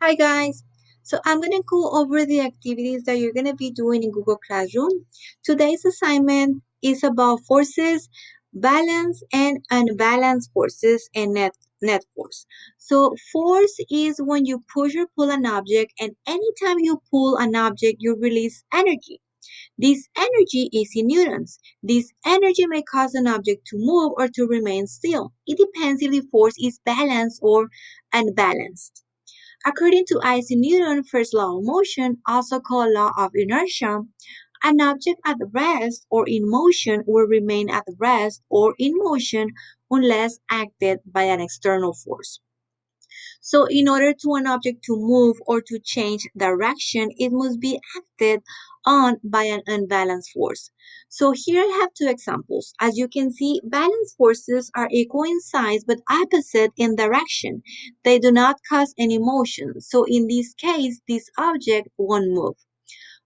Hi guys. So I'm going to go over the activities that you're going to be doing in Google Classroom. Today's assignment is about forces, balance and unbalanced forces and net force. So force is when you push or pull an object, and anytime you pull an object you release energy. This energy is in newtons. This energy may cause an object to move or to remain still. It depends if the force is balanced or unbalanced. According to Isaac Newton's first law of motion, also called law of inertia, an object at rest or in motion will remain at rest or in motion unless acted by an external force. So in order to an object to move or to change direction, it must be acted on by an unbalanced force. So here I have two examples. As you can see, balanced forces are equal in size but opposite in direction. They do not cause any motion. So in this case, this object won't move.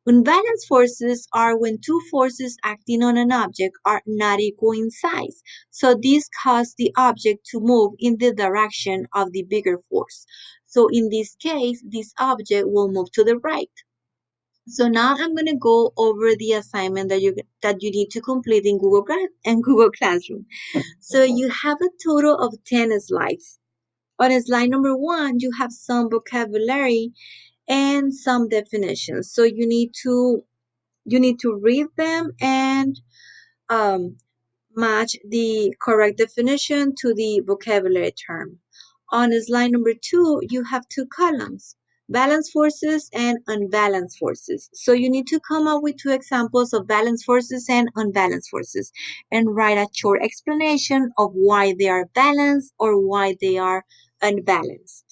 Unbalanced forces are when two forces acting on an object are not equal in size. So this causes the object to move in the direction of the bigger force. So in this case, this object will move to the right. So now I'm going to go over the assignment that you need to complete in Google Classroom. So you have a total of 10 slides. On slide number 1, you have some vocabulary and some definitions. So you need to read them and um, match the correct definition to the vocabulary term. On slide number 2, you have two columns, balanced forces and unbalanced forces. So you need to come up with two examples of balanced forces and unbalanced forces and write a short explanation of why they are balanced or why they are unbalanced.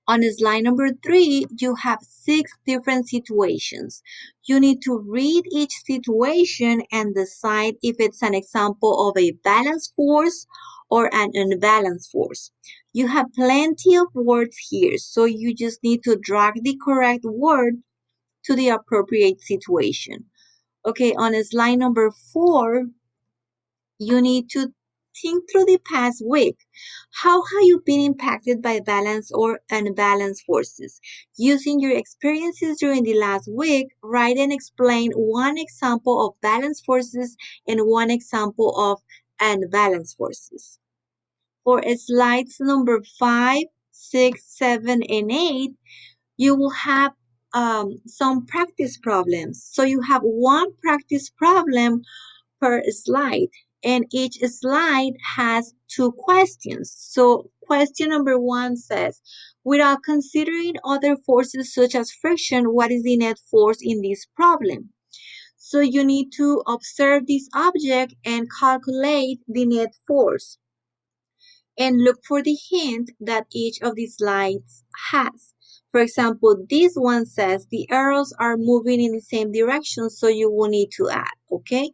On slide number 3, you have 6 different situations. You need to read each situation and decide if it's an example of a balanced force or an unbalanced force. You have plenty of words here, so you just need to drag the correct word to the appropriate situation. Okay, on slide number 4, you need to think through the past week. How have you been impacted by balanced or unbalanced forces? Using your experiences during the last week, write and explain one example of balanced forces and one example of unbalanced forces. For slides number 5, 6, 7, and 8, you will have some practice problems. So you have one practice problem per slide, and each slide has 2 questions. So question number 1 says, without considering other forces such as friction, what is the net force in this problem? So you need to observe this object and calculate the net force and look for the hint that each of the slides has. For example, this one says the arrows are moving in the same direction, so you will need to add, okay?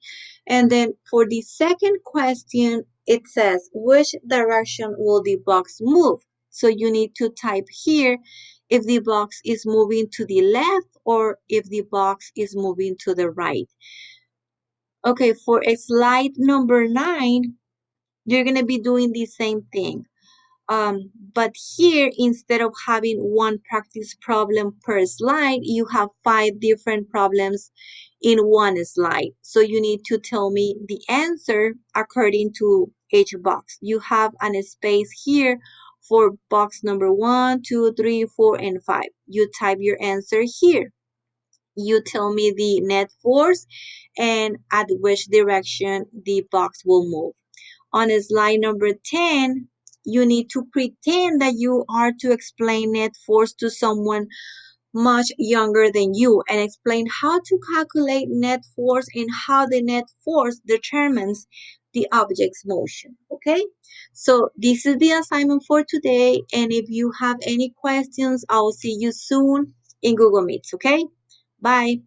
And then for the second question, it says, which direction will the box move? So you need to type here if the box is moving to the left or if the box is moving to the right. Okay, for slide number 9, you're going to be doing the same thing. But here, instead of having one practice problem per slide, you have 5 different problems in one slide. So you need to tell me the answer according to each box. You have a space here for box number 1, 2, 3, 4, and 5. You type your answer here. You tell me the net force and at which direction the box will move. On slide number 10, you need to pretend that you are to explain net force to someone much younger than you and explain how to calculate net force and how the net force determines the object's motion. Okay, so this is the assignment for today, and if you have any questions, I will see you soon in Google Meets. Okay, bye.